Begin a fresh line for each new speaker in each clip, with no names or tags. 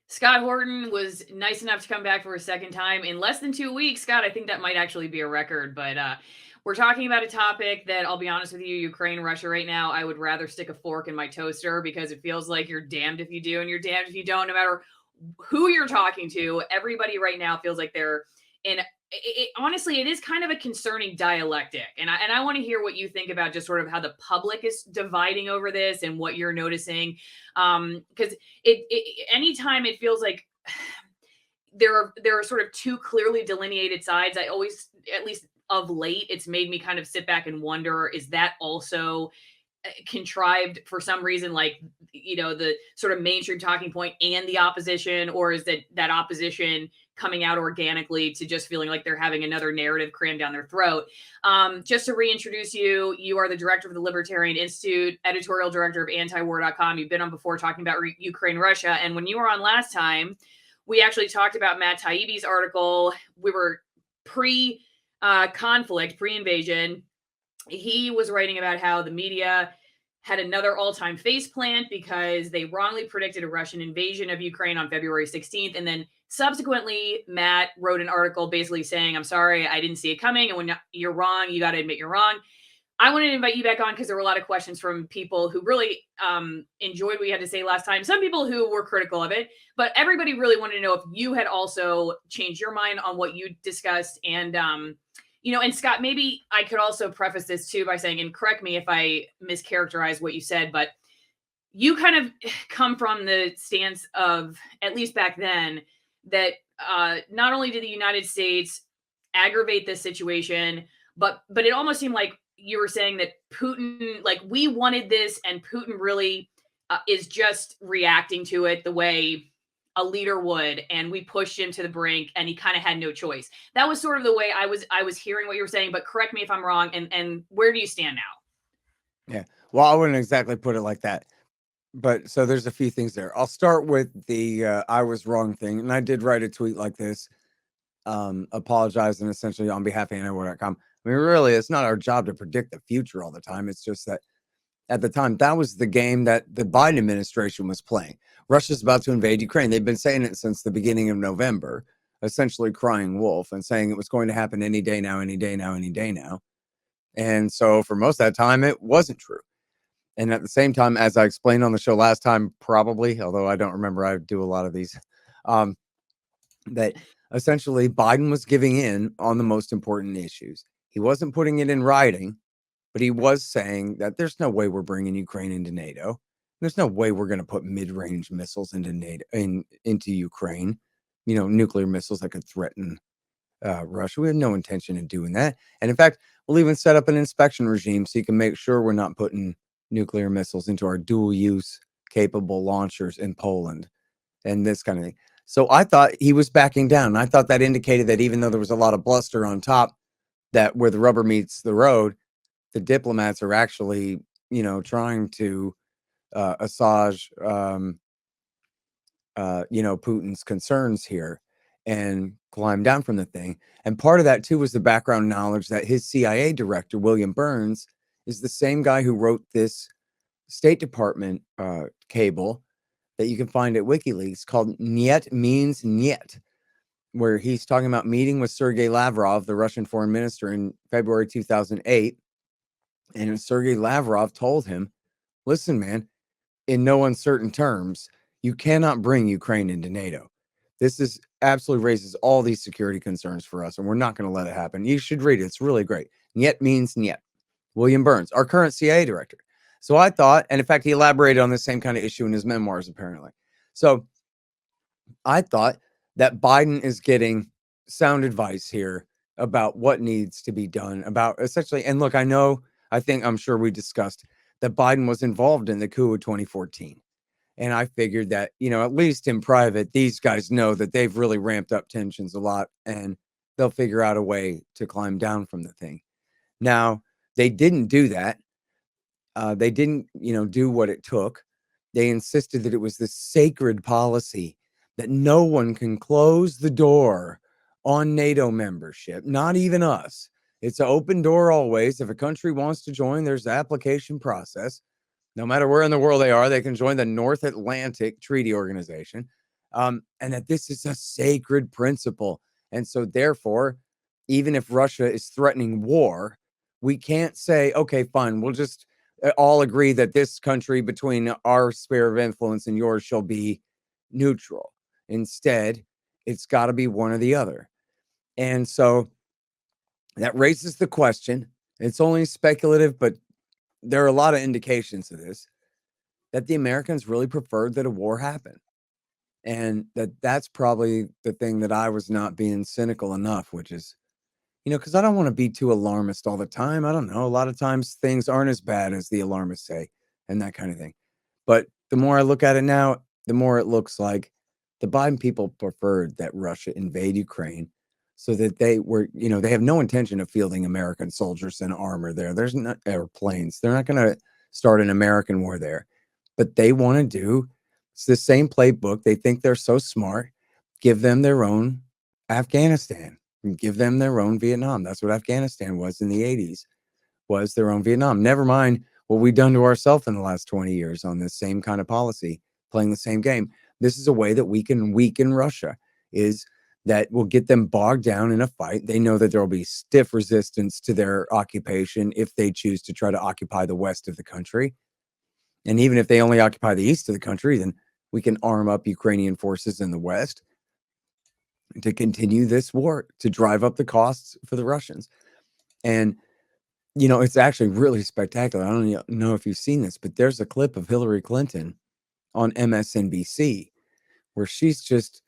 Scott Horton was nice enough to come back for a second time in less than 2 weeks. Scott, I think that might actually be a record, but we're talking about a topic that I'll be honest with you, Ukraine, Russia right now. I would rather stick a fork in my toaster because it feels like you're damned if you do and you're damned if you don't, no matter who you're talking to. Everybody right now feels like they're in honestly, it is kind of a concerning dialectic. And I want to hear what you think about just sort of how the public is dividing over this and what you're noticing. Because anytime it feels like there are sort of two clearly delineated sides, I always, at least of late, it's made me kind of sit back and wonder, is that also contrived for some reason, like, the sort of mainstream talking point and the opposition, or is that opposition coming out organically to just feeling like they're having another narrative crammed down their throat? Just to reintroduce you, you are the director of the Libertarian Institute, editorial director of antiwar.com. You've been on before talking about Ukraine, Russia, and when you were on last time, we actually talked about Matt Taibbi's article. We were pre-conflict, pre-invasion. He was writing about how the media had another all-time faceplant because they wrongly predicted a Russian invasion of Ukraine on February 16th. And then subsequently, Matt wrote an article basically saying, I'm sorry, I didn't see it coming. And when you're wrong, you got to admit you're wrong. I wanted to invite you back on because there were a lot of questions from people who really enjoyed what you had to say last time. Some people who were critical of it, but everybody really wanted to know if you had also changed your mind on what you discussed. And and Scott, maybe I could also preface this too by saying, and correct me if I mischaracterize what you said, but you kind of come from the stance of, at least back then, that not only did the United States aggravate this situation, but it almost seemed like you were saying that Putin, like, we wanted this, and Putin really is just reacting to it the way a leader would, and we pushed him to the brink, and he kind of had no choice. That was sort of the way I was hearing what you were saying, but correct me if I'm wrong. And where do you stand now?
Yeah. Well, I wouldn't exactly put it like that. But so there's a few things there. I'll start with the I was wrong thing. And I did write a tweet like this, apologizing essentially on behalf of antiwar.com. I mean, really, it's not our job to predict the future all the time. It's just that at the time, that was the game that the Biden administration was playing. Russia's about to invade Ukraine. They've been saying it since the beginning of November, essentially crying wolf and saying it was going to happen any day now, any day now, any day now. And so for most of that time, it wasn't true. And at the same time, as I explained on the show last time, probably, although I don't remember, I do a lot of these, that essentially Biden was giving in on the most important issues. He wasn't putting it in writing, but he was saying that there's no way we're bringing Ukraine into NATO. There's no way we're going to put mid-range missiles into NATO, into Ukraine, nuclear missiles that could threaten Russia. We have no intention of doing that. And in fact, we'll even set up an inspection regime so you can make sure we're not putting nuclear missiles into our dual use capable launchers in Poland and this kind of thing. So I thought he was backing down. I thought that indicated that even though there was a lot of bluster on top, that where the rubber meets the road, the diplomats are actually, trying to assuage, Putin's concerns here and climb down from the thing. And part of that too was the background knowledge that his CIA director, William Burns, is the same guy who wrote this State Department cable that you can find at WikiLeaks called Niet Means Niet, where he's talking about meeting with Sergei Lavrov, the Russian foreign minister, in February 2008. And Sergei Lavrov told him, listen, man, in no uncertain terms, you cannot bring Ukraine into NATO. This is absolutely raises all these security concerns for us, and we're not going to let it happen. You should read it. It's really great. Niet means niet. William Burns, our current CIA director. So I thought, and in fact, he elaborated on the same kind of issue in his memoirs, apparently. So I thought that Biden is getting sound advice here about what needs to be done about essentially. And look, I'm sure we discussed that Biden was involved in the coup of 2014. And I figured that, at least in private, these guys know that they've really ramped up tensions a lot and they'll figure out a way to climb down from the thing. Now, they didn't do that. They didn't, do what it took. They insisted that it was this sacred policy that no one can close the door on NATO membership, not even us. It's an open door always. If a country wants to join, there's the application process. No matter where in the world they are, they can join the North Atlantic Treaty Organization. and that this is a sacred principle. And so therefore, even if Russia is threatening war, we can't say, okay, fine, we'll just all agree that this country between our sphere of influence and yours shall be neutral. Instead, it's got to be one or the other. And so that raises the question. It's only speculative, but there are a lot of indications of this, that the Americans really preferred that a war happen. And that's probably the thing that I was not being cynical enough, which is, because I don't want to be too alarmist all the time. I don't know. A lot of times things aren't as bad as the alarmists say and that kind of thing. But the more I look at it now, the more it looks like the Biden people preferred that Russia invade Ukraine so that they were, they have no intention of fielding American soldiers in armor there. There's not airplanes. They're not going to start an American war there. But they want to do, it's the same playbook. They think they're so smart. Give them their own Afghanistan. Give them their own Vietnam. That's what Afghanistan was in the 80s, was their own Vietnam. Never mind what we've done to ourselves in the last 20 years on this same kind of policy, playing the same game. This is a way that we can weaken Russia, is that will get them bogged down in a fight. They know that there will be stiff resistance to their occupation if they choose to try to occupy the west of the country. And even if they only occupy the east of the country, then we can arm up Ukrainian forces in the west to continue this war, to drive up the costs for the Russians. And, it's actually really spectacular. I don't know if you've seen this, but there's a clip of Hillary Clinton on MSNBC where she's just,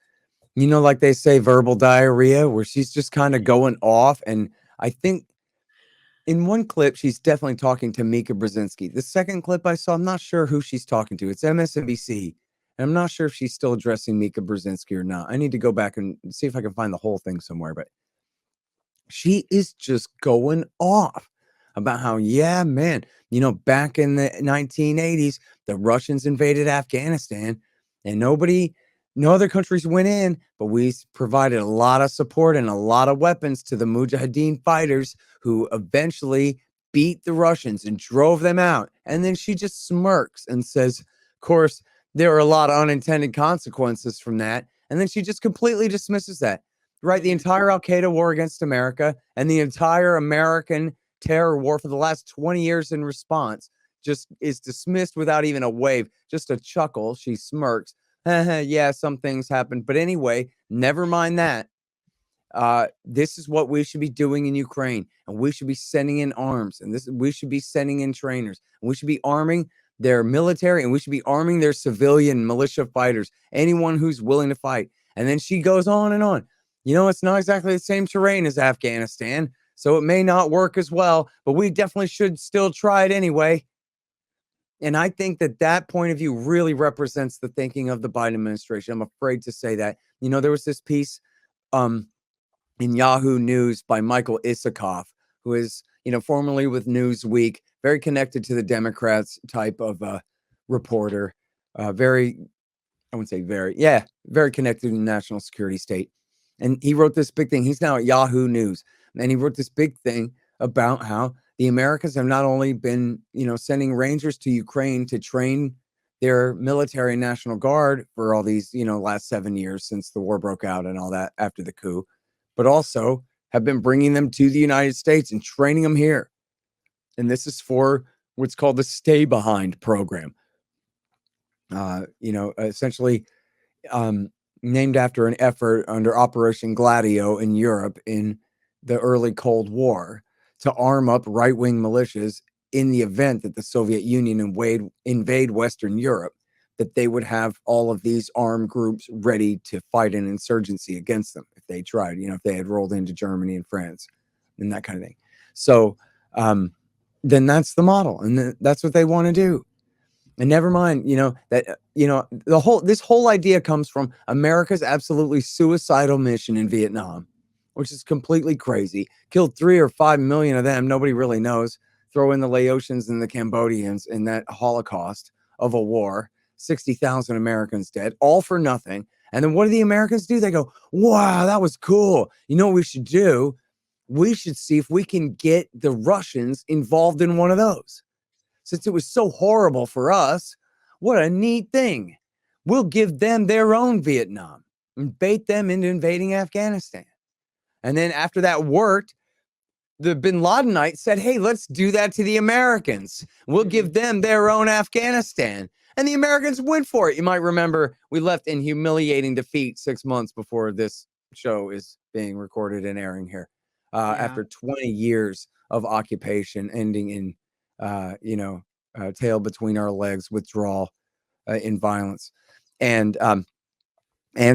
like they say, verbal diarrhea, where she's just kind of going off. And I think in one clip, she's definitely talking to Mika Brzezinski. The second clip I saw, I'm not sure who she's talking to. It's MSNBC. And I'm not sure if she's still addressing Mika Brzezinski or not. I need to go back and see if I can find the whole thing somewhere. But she is just going off about how, yeah, man, back in the 1980s, the Russians invaded Afghanistan and no other countries went in, but we provided a lot of support and a lot of weapons to the Mujahideen fighters who eventually beat the Russians and drove them out. And then she just smirks and says, of course, there are a lot of unintended consequences from that. And then she just completely dismisses that. Right? The entire Al-Qaeda war against America and the entire American terror war for the last 20 years in response just is dismissed without even a wave, just a chuckle. She smirks. Yeah, some things happened. But anyway, never mind that. This is what we should be doing in Ukraine. And we should be sending in arms. And we should be sending in trainers. And we should be arming their military. And we should be arming their civilian militia fighters. Anyone who's willing to fight. And then she goes on and on. It's not exactly the same terrain as Afghanistan, so it may not work as well, but we definitely should still try it anyway. And I think that point of view really represents the thinking of the Biden administration. I'm afraid to say that. There was this piece in Yahoo News by Michael Isikoff, who is, formerly with Newsweek, very connected to the Democrats type of reporter, very connected to the national security state. And he wrote this big thing. He's now at Yahoo News. And he wrote this big thing about how the Americans have not only been, sending Rangers to Ukraine to train their military and National Guard for all these, last 7 years since the war broke out and all that after the coup, but also have been bringing them to the United States and training them here. And this is for what's called the Stay Behind program. Essentially, named after an effort under Operation Gladio in Europe in the early Cold War to arm up right-wing militias in the event that the Soviet Union invade Western Europe, that they would have all of these armed groups ready to fight an insurgency against them if they tried, if they had rolled into Germany and France and that kind of thing. So then that's the model, and that's what they want to do. And never mind, this whole idea comes from America's absolutely suicidal mission in Vietnam, which is completely crazy. Killed 3 or 5 million of them. Nobody really knows. Throw in the Laotians and the Cambodians in that Holocaust of a war. 60,000 Americans dead, all for nothing. And then what do the Americans do? They go, wow, that was cool. You know what we should do? We should see if we can get the Russians involved in one of those. Since it was so horrible for us, what a neat thing. we'll give them their own Vietnam and bait them into invading Afghanistan. And then after that worked, the bin Ladenites said, hey, let's do that to the Americans. We'll give them their own Afghanistan. And the Americans went for it. You might remember we left in humiliating defeat 6 months before this show is being recorded and airing here. After 20 years of occupation ending in, tail between our legs, withdrawal in violence. And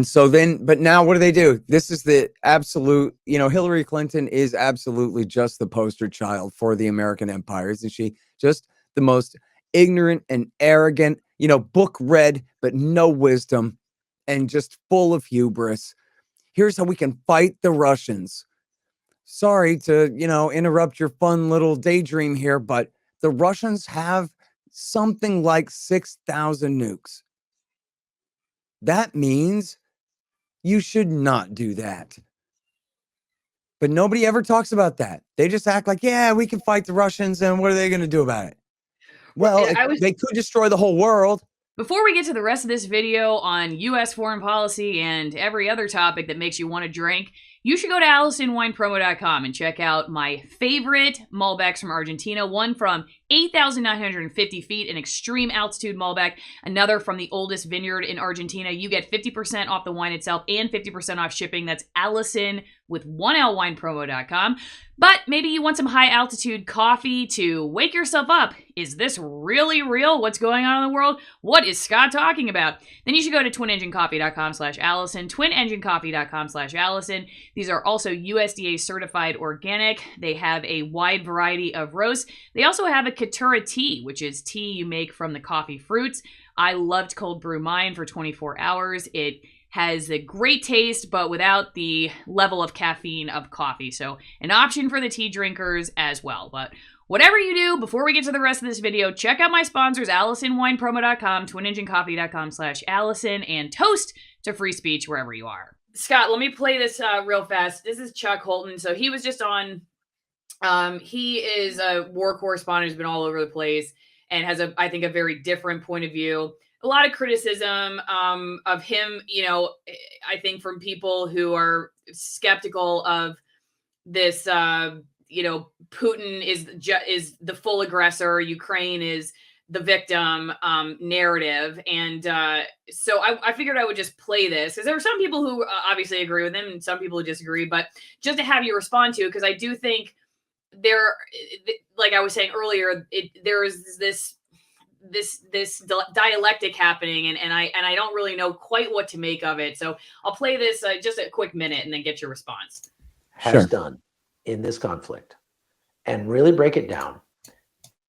so then, but now what do? This is the absolute, Hillary Clinton is absolutely just the poster child for the American empire. Isn't she? Just the most ignorant and arrogant, book read, but no wisdom and just full of hubris. Here's how we can fight the Russians. Sorry to, interrupt your fun little daydream here, but the Russians have something like 6,000 nukes. That means you should not do that. But nobody ever talks about that. They just act like, yeah, we can fight the Russians, and what are they going to do about it? Well, they could destroy the whole world.
Before we get to the rest of this video on U.S. foreign policy and every other topic that makes you want to drink, you should go to AllisonWinePromo.com and check out my favorite Malbecs from Argentina. One from 8,950 feet, an extreme altitude Malbec. Another from the oldest vineyard in Argentina. You get 50% off the wine itself and 50% off shipping. That's Allison with 1LWinePromo.com. But maybe you want some high altitude coffee to wake yourself up. Is this really real? What's going on in the world? What is Scott talking about? Then you should go to TwinEngineCoffee.com/Allison, TwinEngineCoffee.com/Allison. These are also USDA certified organic. They have a wide variety of roasts. They also have a Caturra tea, which is tea you make from the coffee fruits. I loved cold brew mine for 24 hours. It has a great taste, but without the level of caffeine of coffee. So an option for the tea drinkers as well. But whatever you do, before we get to the rest of this video, check out my sponsors, AllisonWinePromo.com, TwinEngineCoffee.com/Allison, and toast to free speech wherever you are. Scott, let me play this real fast. This is Chuck Horton. So he was just on, he is a war correspondent who's been all over the place and has, I think, a very different point of view. A lot of criticism of him, I think from people who are skeptical of this, Putin is the full aggressor, Ukraine is the victim narrative. And so I figured I would just play this because there are some people who obviously agree with him and some people who disagree, but just to have you respond to, because I do think like I was saying earlier, there is this dialectic happening, and I don't really know quite what to make of it. So I'll play this just a quick minute and then get your response.
Has done in this conflict, and really break it down.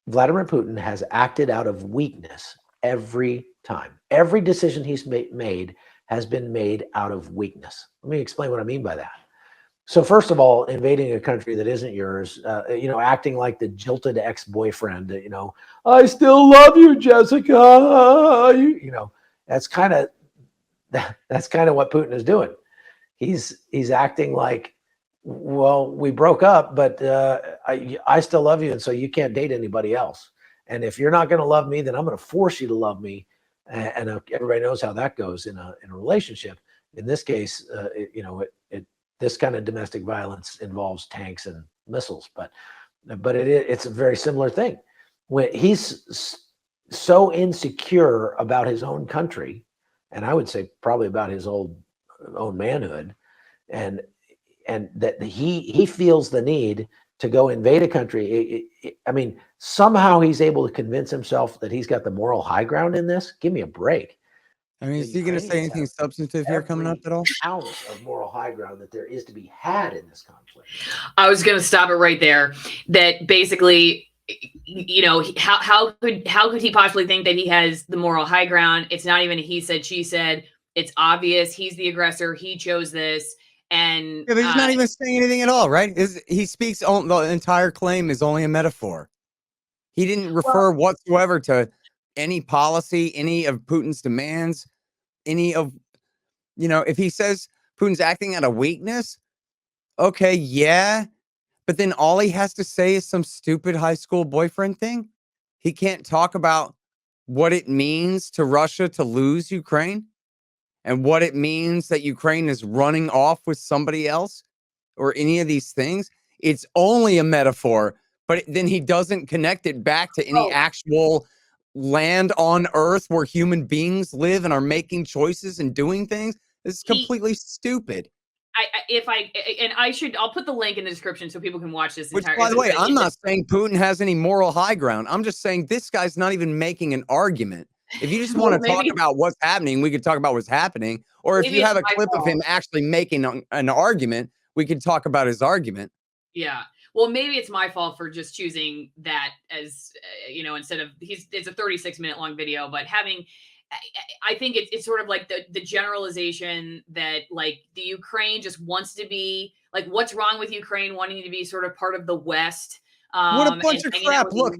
Vladimir Putin has acted out of weakness every time. Every decision he's made has been made out of weakness. Let me explain what I mean by that. So first of all, invading a country that isn't yours, acting like the jilted ex-boyfriend, I still love you, Jessica. That's kind of what Putin is doing. He's acting like, well, we broke up, but I still love you, and so you can't date anybody else. And if you're not going to love me, then I'm going to force you to love me. And everybody knows how that goes in a relationship. In this case, this kind of domestic violence involves tanks and missiles, but it's a very similar thing. When he's so insecure about his own country, and I would say probably about his own manhood, and that he feels the need to go invade a country. Somehow he's able to convince himself that he's got the moral high ground in this. Give me a break.
Is he going to say anything substantive here coming up at all?
Ounce of moral high ground that there is to be had in this conflict.
I was going to stop it right there. That basically, how could he possibly think that he has the moral high ground? It's not even a he said, she said. It's obvious he's the aggressor. He chose this. And
but he's not even saying anything at all, right? He speaks the entire claim is only a metaphor. He didn't refer whatsoever to any policy, any of Putin's demands, any of, if he says Putin's acting out of weakness, okay, yeah. But then all he has to say is some stupid high school boyfriend thing. He can't talk about what it means to Russia to lose Ukraine and what it means that Ukraine is running off with somebody else or any of these things, it's only a metaphor. But then he doesn't connect it back to any actual land on Earth where human beings live and are making choices and doing things. This is completely stupid.
I'll put the link in the description so people can watch this.
Which, by the way, I'm not saying Putin has any moral high ground. I'm just saying this guy's not even making an argument. If you just want to talk about what's happening, we could talk about what's happening. Or if you have a clip of him actually making an argument, we could talk about his argument.
Yeah. Well, maybe it's my fault for just choosing that as, instead of it's a 36-minute long video, but I think it's sort of like the generalization that like the Ukraine just wants to be like, what's wrong with Ukraine wanting to be sort of part of the West?
What a bunch of crap. Look,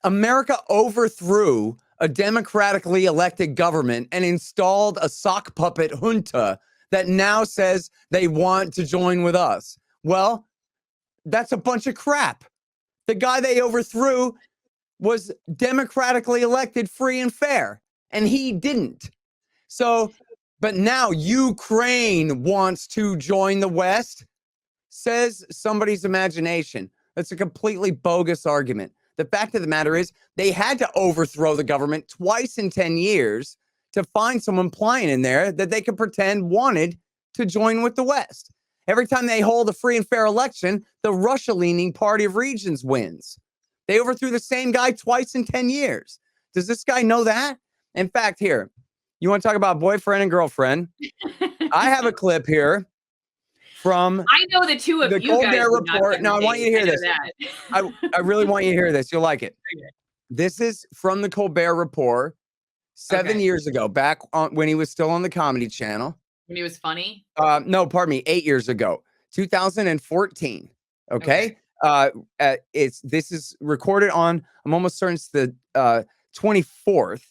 America overthrew a democratically elected government and installed a sock puppet junta that now says they want to join with us. Well, that's a bunch of crap. The guy they overthrew was democratically elected, free and fair, and he didn't. So, but now Ukraine wants to join the West, says somebody's imagination. That's a completely bogus argument. The fact of the matter is they had to overthrow the government twice in 10 years to find someone playing in there that they could pretend wanted to join with the West. Every time they hold a free and fair election, the Russia-leaning Party of Regions wins. They overthrew the same guy twice in 10 years. Does this guy know that? In fact, here, you want to talk about boyfriend and girlfriend? I have a clip here from
I know the two of
the
you
Colbert
guys
report. Now, I want you to hear this. I really want you to hear this. You'll like it. Okay. This is from the Colbert report 7 years ago, back on when he was still on the Comedy Channel. When
he was funny?
No, pardon me, 8 years ago, 2014. Okay. This is recorded on, I'm almost certain it's the 24th.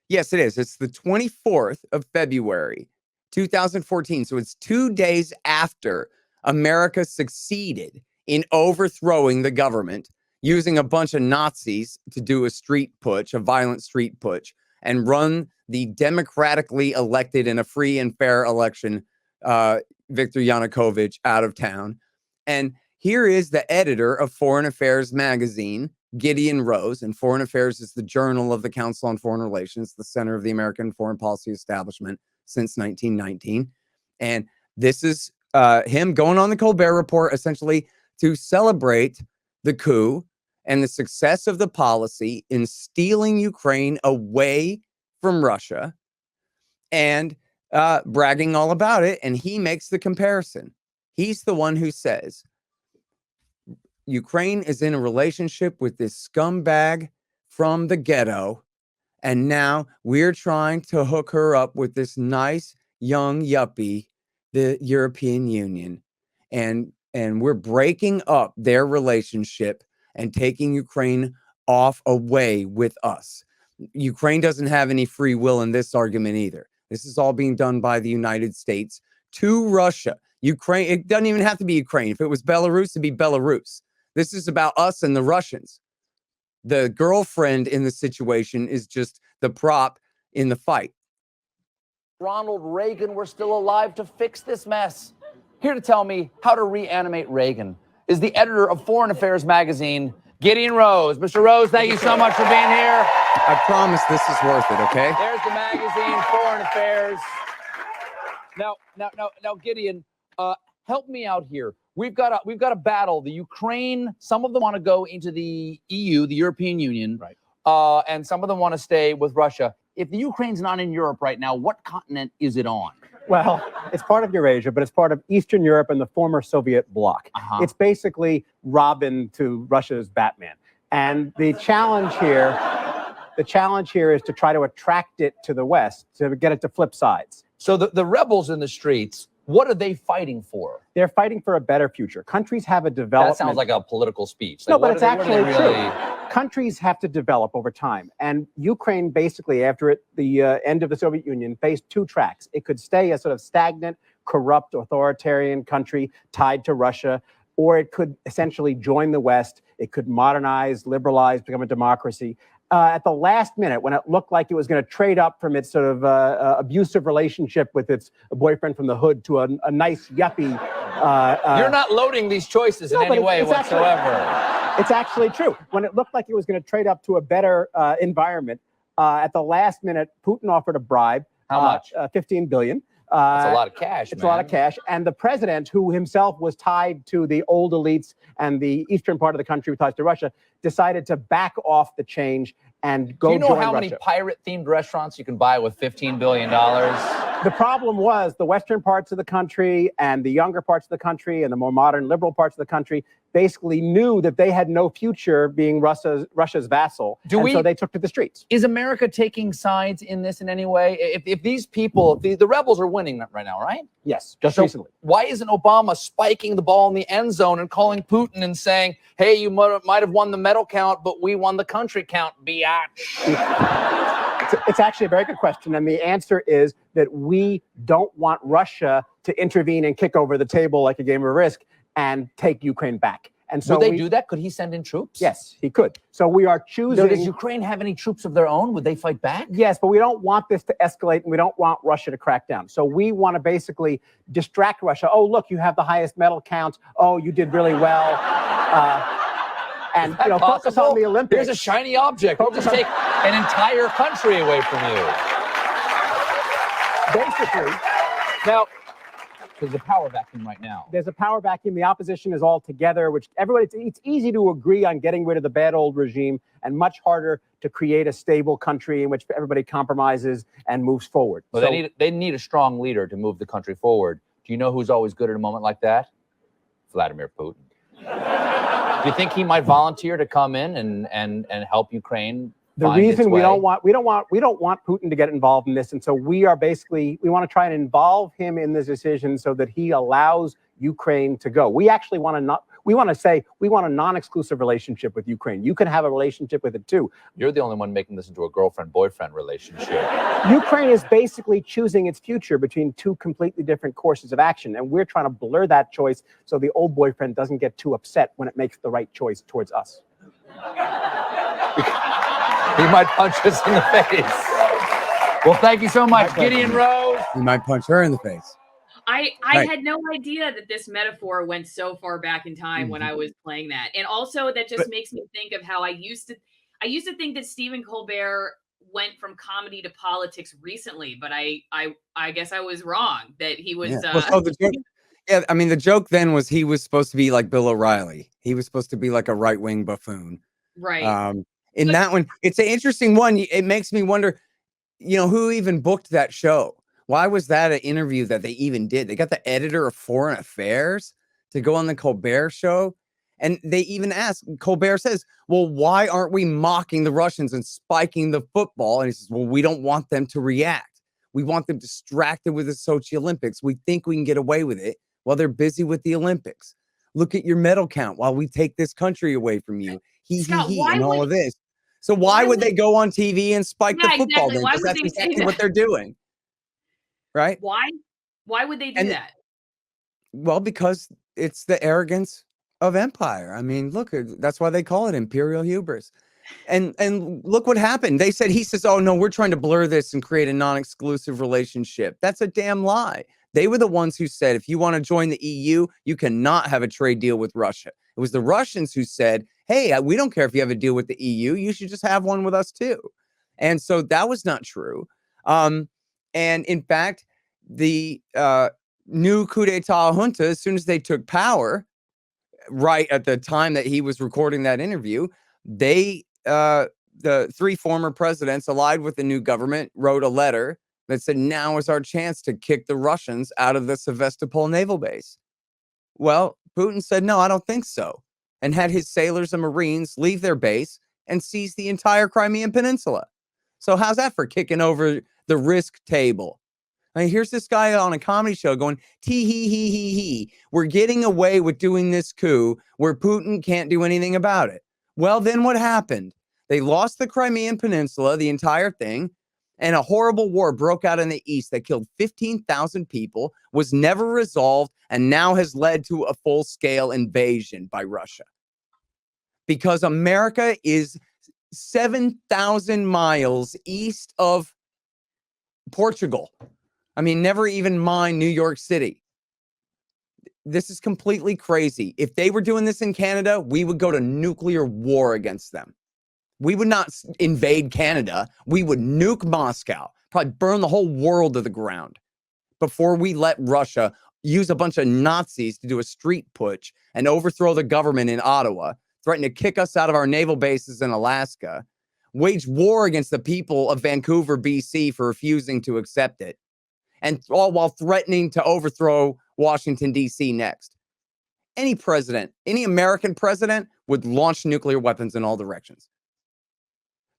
Yes, it is. It's the 24th of February, 2014. So it's 2 days after America succeeded in overthrowing the government, using a bunch of Nazis to do a street putsch, a violent street putsch, and run the democratically elected in a free and fair election, Viktor Yanukovych, out of town. And here is the editor of Foreign Affairs magazine, Gideon Rose, and Foreign Affairs is the journal of the Council on Foreign Relations, the center of the American foreign policy establishment since 1919. And this is him going on the Colbert Report, essentially to celebrate the coup and the success of the policy in stealing Ukraine away from Russia and bragging all about it. And he makes the comparison. He's the one who says, Ukraine is in a relationship with this scumbag from the ghetto, and now we're trying to hook her up with this nice young yuppie, the European Union, and we're breaking up their relationship and taking Ukraine off away with us. Ukraine doesn't have any free will in this argument either. This is all being done by the United States to Russia. Ukraine, it doesn't even have to be Ukraine. If it was Belarus, it'd be Belarus. This is about us and the Russians. The girlfriend in the situation is just the prop in the fight.
Ronald Reagan were still alive to fix this mess. Here to tell me how to reanimate Reagan is the editor of Foreign Affairs magazine, Gideon Rose. Mr. Rose, thank you so much for being here.
I promise this is worth it, okay?
There's the magazine, Foreign Affairs. Now, Gideon, help me out here. We've got a battle. The Ukraine, some of them want to go into the EU, the European Union, right? And some of them want to stay with Russia. If the Ukraine's not in Europe right now, what continent is it on?
Well, it's part of Eurasia, but it's part of Eastern Europe and the former Soviet bloc. It's basically Robin to Russia's Batman. And the challenge here is to try to attract it to the West, to get it to flip sides.
So the rebels in the streets, what are they fighting for?
They're fighting for a better future. Countries have a development.
That sounds like a political speech.
No, but it's actually true. Countries have to develop over time. And Ukraine, basically, after the end of the Soviet Union, faced two tracks. It could stay a sort of stagnant, corrupt, authoritarian country tied to Russia, or it could essentially join the West. It could modernize, liberalize, become a democracy. at the last minute, when it looked like it was going to trade up from its sort of abusive relationship with its boyfriend from the hood to a nice yuppie.
You're not loading these choices in any way whatsoever.
It's actually true. When it looked like it was going to trade up to a better environment, at the last minute, Putin offered a bribe.
How much?
15 billion.
That's a lot of cash.
It's a lot of cash. And the president, who himself was tied to the old elites and the eastern part of the country with ties to Russia, decided to back off the change and go join Russia.
Do you know how many pirate-themed restaurants you can buy with $15 billion?
The problem was the western parts of the country and the younger parts of the country and the more modern liberal parts of the country basically knew that they had no future being Russia's vassal. So they took to the streets.
Is America taking sides in this in any way? If these people, the rebels are winning right now, right?
Yes, just recently.
Why isn't Obama spiking the ball in the end zone and calling Putin and saying, hey, you might have won the medal count, but we won the country count, biatch?
It's actually a very good question. And the answer is that we don't want Russia to intervene and kick over the table like a game of Risk and take Ukraine back. And so
would they do that? Could he send in troops?
Yes, he could. So we are choosing.
Does Ukraine have any troops of their own? Would they fight back?
Yes, but we don't want this to escalate and we don't want Russia to crack down. So we want to basically distract Russia. Oh, look, you have the highest medal count. Oh, you did really well. And focus on the Olympics.
Here's a shiny object. We'll just take an entire country away from you.
Basically.
Now, there's a power vacuum right now.
There's a power vacuum. The opposition is all together, which it's easy to agree on getting rid of the bad old regime and much harder to create a stable country in which everybody compromises and moves forward.
Well, they need a strong leader to move the country forward. Do you know who's always good at a moment like that? Vladimir Putin. Do you think he might volunteer to come in and help Ukraine?
The reason we don't want Putin to get involved in this, and so we want to try and involve him in this decision so that he allows Ukraine to go. We actually want a non-exclusive relationship with Ukraine. You can have a relationship with it too.
You're the only one making this into a girlfriend-boyfriend relationship.
Ukraine is basically choosing its future between two completely different courses of action, and we're trying to blur that choice so the old boyfriend doesn't get too upset when it makes the right choice towards us.
He might punch us in the face. Well, thank you so much, Gideon Rose.
He might punch her in the face.
I had no idea that this metaphor went so far back in time when I was playing that. And also that just makes me think of how I used to think that Stephen Colbert went from comedy to politics recently, but I guess I was wrong that he was
I mean, the joke then was he was supposed to be like Bill O'Reilly. He was supposed to be like a right-wing buffoon.
Right.
In that one, it's an interesting one. It makes me wonder, who even booked that show? Why was that an interview that they even did? They got the editor of Foreign Affairs to go on the Colbert show. And they even asked, Colbert says, well, why aren't we mocking the Russians and spiking the football? And he says, well, we don't want them to react. We want them distracted with the Sochi Olympics. We think we can get away with it while they're busy with the Olympics. Look at your medal count while we take this country away from you. And all of this. So why would they go on TV and spike the football then? Because that's exactly what they're doing. Right?
Why would they do that?
Well, because it's the arrogance of empire. I mean, look, that's why they call it imperial hubris. And look what happened. He says, oh, no, we're trying to blur this and create a non-exclusive relationship. That's a damn lie. They were the ones who said, if you want to join the EU, you cannot have a trade deal with Russia. It was the Russians who said, hey, we don't care if you have a deal with the EU. You should just have one with us, too. And so that was not true. And in fact, the new coup d'etat junta, as soon as they took power, right at the time that he was recording that interview, the three former presidents allied with the new government wrote a letter that said, now is our chance to kick the Russians out of the Sevastopol naval base. Well, Putin said, no, I don't think so, and had his sailors and Marines leave their base and seize the entire Crimean Peninsula. So how's that for kicking over the risk table? I mean, here's this guy on a comedy show going, tee-hee-hee-hee-hee. We're getting away with doing this coup where Putin can't do anything about it. Well, then what happened? They lost the Crimean Peninsula, the entire thing, and a horrible war broke out in the east that killed 15,000 people, was never resolved, and now has led to a full-scale invasion by Russia. Because America is 7,000 miles east of Portugal. I mean, never even mind New York City. This is completely crazy. If they were doing this in Canada, we would go to nuclear war against them. We would not invade Canada. We would nuke Moscow, probably burn the whole world to the ground before we let Russia use a bunch of Nazis to do a street putsch and overthrow the government in Ottawa, threaten to kick us out of our naval bases in Alaska, wage war against the people of Vancouver, BC for refusing to accept it, and all while threatening to overthrow Washington, D.C. next. Any president, any American president would launch nuclear weapons in all directions.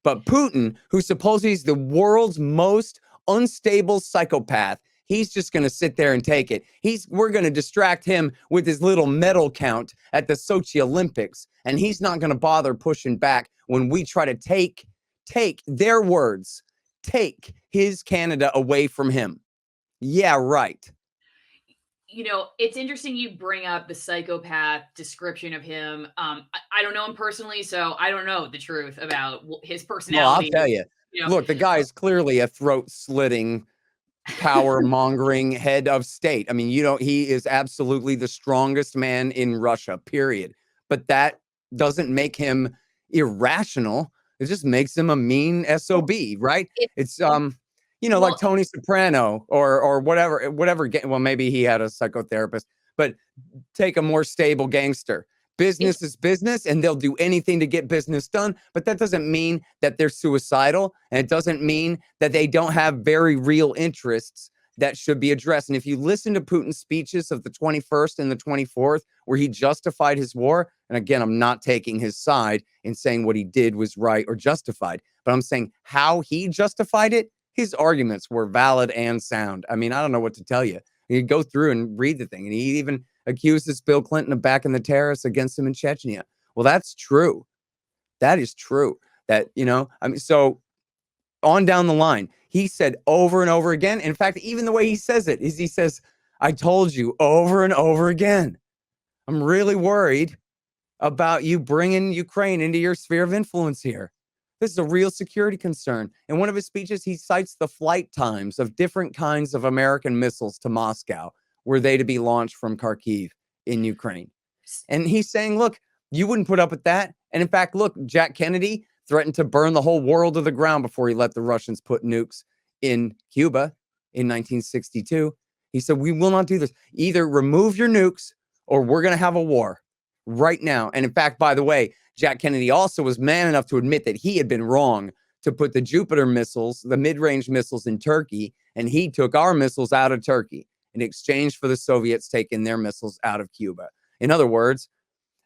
But Putin, who supposedly is the world's most unstable psychopath, he's just going to sit there and take it. We're going to distract him with his little medal count at the Sochi Olympics, and he's not going to bother pushing back when we try to take their words, take his Canada away from him. Yeah, right.
You know, it's interesting you bring up the psychopath description of him. I don't know him personally, so I don't know the truth about his personality.
Well, I'll tell you. Look, the guy is clearly a throat-slitting, power-mongering head of state. I mean, he is absolutely the strongest man in Russia, period. But that doesn't make him irrational. It just makes him a mean SOB, right? It's like Tony Soprano or whatever. Well, maybe he had a psychotherapist, but take a more stable gangster. Business is business, and they'll do anything to get business done. But that doesn't mean that they're suicidal, and it doesn't mean that they don't have very real interests that should be addressed. And if you listen to Putin's speeches of the 21st and the 24th, where he justified his war, and again, I'm not taking his side in saying what he did was right or justified, but I'm saying how he justified it. His arguments were valid and sound. I mean, I don't know what to tell you. You go through and read the thing, and he even accuses Bill Clinton of backing the terrorists against him in Chechnya. Well, that's true. That is true. So on down the line, he said over and over again. In fact, even the way he says it is he says, I told you over and over again. I'm really worried about you bringing Ukraine into your sphere of influence here. This is a real security concern. In one of his speeches, he cites the flight times of different kinds of American missiles to Moscow, were they to be launched from Kharkiv in Ukraine. And he's saying, look, you wouldn't put up with that. And in fact, look, Jack Kennedy threatened to burn the whole world to the ground before he let the Russians put nukes in Cuba in 1962. He said, we will not do this. Either remove your nukes or we're going to have a war right now. And in fact, by the way, Jack Kennedy also was man enough to admit that he had been wrong to put the Jupiter missiles, the mid-range missiles, in Turkey, and he took our missiles out of Turkey in exchange for the Soviets taking their missiles out of Cuba. In other words,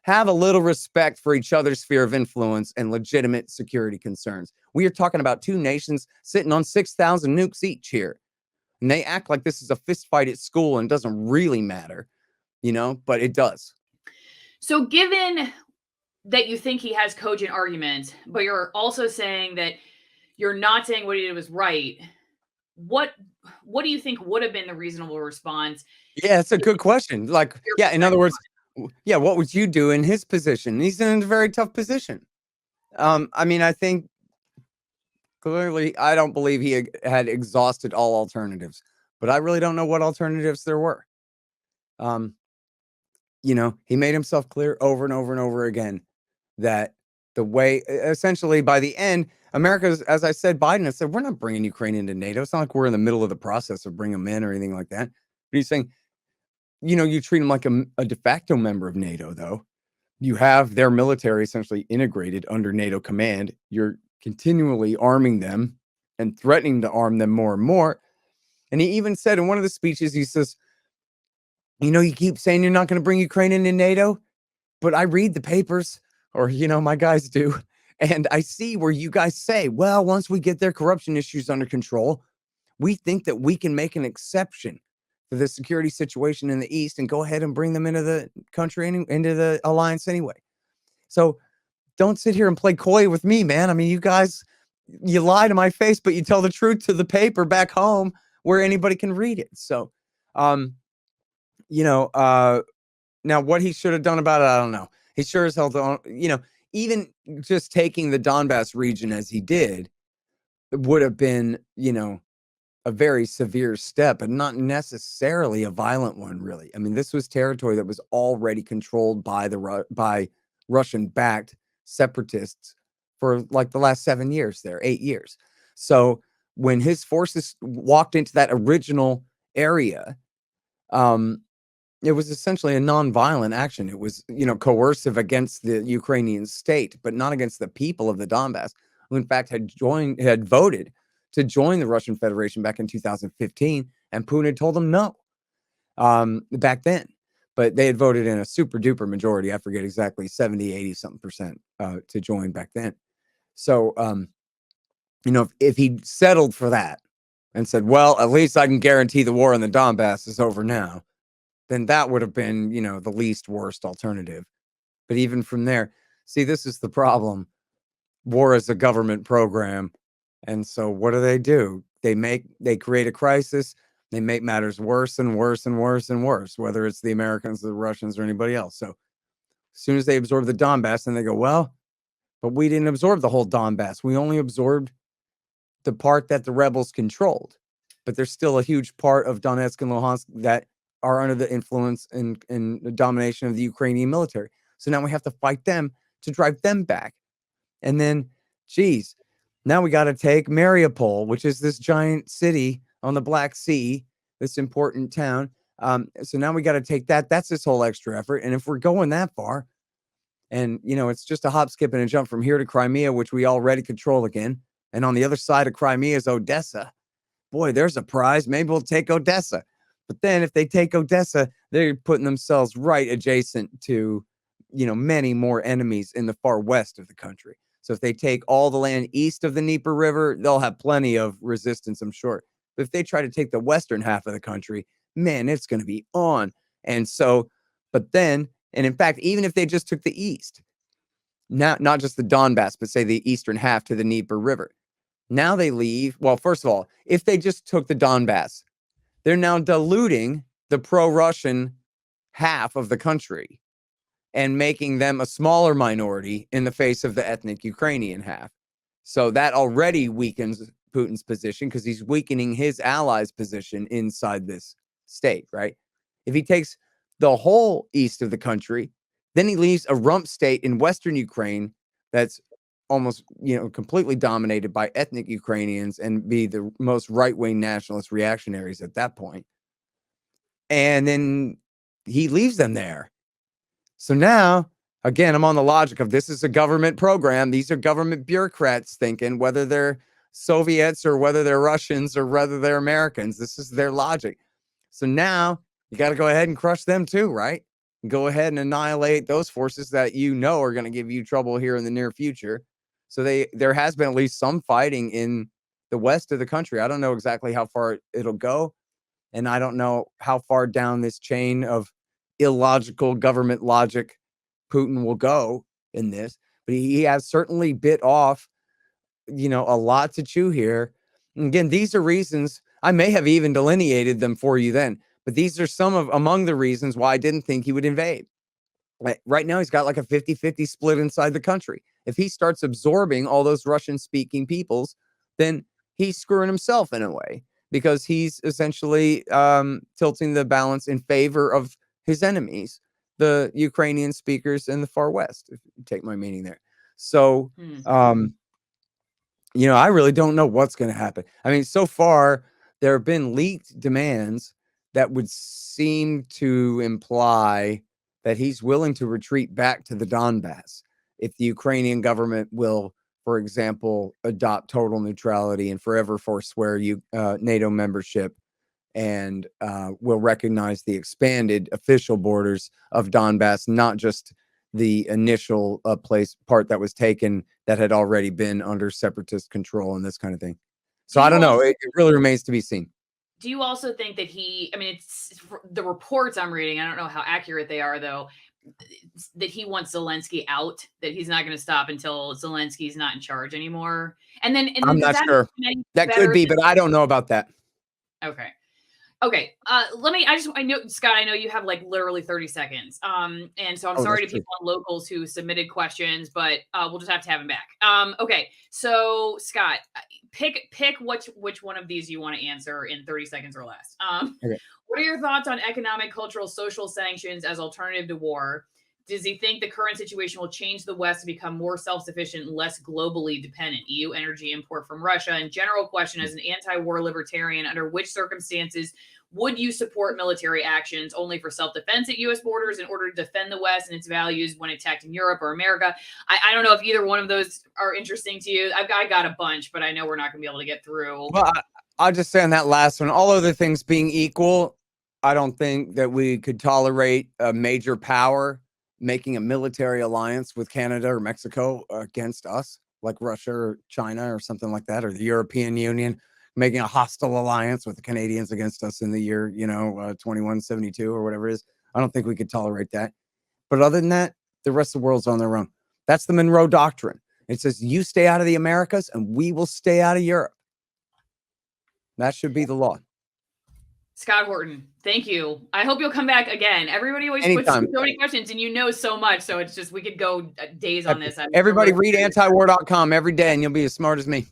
have a little respect for each other's sphere of influence and legitimate security concerns. We are talking about two nations sitting on 6,000 nukes each here. And they act like this is a fist fight at school and it doesn't really matter, but it does.
So given that you think he has cogent arguments, but you're also saying that you're not saying what he did was right, what do you think would have been the reasonable response?
Yeah, it's a good question. In other words, what would you do in his position? He's in a very tough position. I think clearly I don't believe he had exhausted all alternatives, but I really don't know what alternatives there were. He made himself clear over and over and over again that the way, essentially by the end, America's, as I said, Biden has said, we're not bringing Ukraine into NATO. It's not like we're in the middle of the process of bringing them in or anything like that. But he's saying, you treat them like a de facto member of NATO, though. You have their military essentially integrated under NATO command. You're continually arming them and threatening to arm them more and more. And he even said in one of the speeches, he says, you keep saying you're not going to bring Ukraine into NATO, but I read the papers, or, my guys do, and I see where you guys say, well, once we get their corruption issues under control, we think that we can make an exception to the security situation in the East and go ahead and bring them into the country and into the alliance anyway. So don't sit here and play coy with me, man. I mean, you guys, you lie to my face, but you tell the truth to the paper back home where anybody can read it. So, now what he should have done about it, I don't know. He sure as hell don't, even just taking the Donbass region as he did would have been, a very severe step, but not necessarily a violent one, really. I mean, this was territory that was already controlled by by Russian-backed separatists for like the last 8 years. So when his forces walked into that original area, it was essentially a non-violent action. It was, coercive against the Ukrainian state, but not against the people of the Donbass, who in fact had voted to join the Russian Federation back in 2015, and Putin had told them no back then. But they had voted in a super duper majority. I forget exactly, 70, 80 something percent to join back then. So, if he settled for that and said, well, at least I can guarantee the war in the Donbass is over now, then that would have been, the least worst alternative. But even from there, see, this is the problem. War is a government program. And so what do? They create a crisis. They make matters worse and worse and worse and worse, whether it's the Americans, the Russians, or anybody else. So as soon as they absorb the Donbass, then they go, well, but we didn't absorb the whole Donbass. We only absorbed the part that the rebels controlled. But there's still a huge part of Donetsk and Luhansk that are under the influence and the domination of the Ukrainian military. So now we have to fight them to drive them back. And then, geez, now we got to take Mariupol, which is this giant city on the Black Sea, this important town. So now we got to take that. That's this whole extra effort. And if we're going that far, and, it's just a hop, skip, and a jump from here to Crimea, which we already control again. And on the other side of Crimea is Odessa. Boy, there's a prize. Maybe we'll take Odessa. But then if they take Odessa, they're putting themselves right adjacent to, many more enemies in the far west of the country. So if they take all the land east of the Dnieper River, they'll have plenty of resistance, I'm sure. But if they try to take the western half of the country, man, it's going to be on. And so, but then, and in fact, even if they just took the east, not just the Donbass, but say the eastern half to the Dnieper River, now they leave. Well, first of all, if they just took the Donbass, they're now diluting the pro-Russian half of the country and making them a smaller minority in the face of the ethnic Ukrainian half. So that already weakens Putin's position because he's weakening his allies' position inside this state, right? If he takes the whole east of the country, then he leaves a rump state in Western Ukraine that's almost, completely dominated by ethnic Ukrainians and be the most right-wing nationalist reactionaries at that point. And then he leaves them there. So now, again, I'm on the logic of this is a government program. These are government bureaucrats thinking, whether they're Soviets or whether they're Russians or whether they're Americans. This is their logic. So now you got to go ahead and crush them too, right? Go ahead and annihilate those forces that are going to give you trouble here in the near future. So there has been at least some fighting in the west of the country. I don't know exactly how far it'll go. And I don't know how far down this chain of illogical government logic Putin will go in this. But he has certainly bit off, a lot to chew here. And again, these are reasons. I may have even delineated them for you then. But these are among the reasons why I didn't think he would invade. Right now, he's got like a 50-50 split inside the country. If he starts absorbing all those Russian-speaking peoples, then he's screwing himself in a way because he's essentially tilting the balance in favor of his enemies, the Ukrainian speakers in the far west, if you take my meaning there. So, I really don't know what's going to happen. I mean, so far, there have been leaked demands that would seem to imply that he's willing to retreat back to the Donbass if the Ukrainian government will, for example, adopt total neutrality and forever forswear NATO membership and will recognize the expanded official borders of Donbass, not just the initial part that was taken that had already been under separatist control and this kind of thing. So I don't know. It really remains to be seen.
Do you also think that it's the reports I'm reading, I don't know how accurate they are though, that he wants Zelensky out, that he's not going to stop until Zelensky's not in charge anymore? And then
I'm not sure. That could be, but I don't know about that.
Okay. Okay. I know, Scott, I know you have like literally 30 seconds. And so I'm sorry to
that's true.
people on locals who submitted questions, but we'll just have to have him back. Okay. So Scott, pick which one of these you want to answer in 30 seconds or less.
Okay.
What are your thoughts on economic, cultural, social sanctions as alternative to war? Does he think the current situation will change the West to become more self-sufficient and less globally dependent? EU energy import from Russia. And general question, as an anti-war libertarian, under which circumstances would you support military actions only for self-defense at U.S. borders in order to defend the West and its values when attacked in Europe or America? I don't know if either one of those are interesting to you. I got a bunch, but I know we're not going to be able to get through.
Well, I'll just say on that last one, all other things being equal, I don't think that we could tolerate a major power making a military alliance with Canada or Mexico against us, like Russia or China or something like that, or the European Union making a hostile alliance with the Canadians against us in the year, 2172 or whatever it is. I don't think we could tolerate that. But other than that, the rest of the world's on their own. That's the Monroe Doctrine. It says you stay out of the Americas and we will stay out of Europe. That should be the law.
Scott Horton, thank you. I hope you'll come back again. Everybody always puts so many questions, and you know so much, so it's just we could go days on this.
Everybody read antiwar.com every day, and you'll be as smart as me.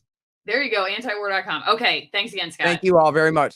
There you go, antiwar.com. Okay, thanks again, Scott.
Thank you all very much.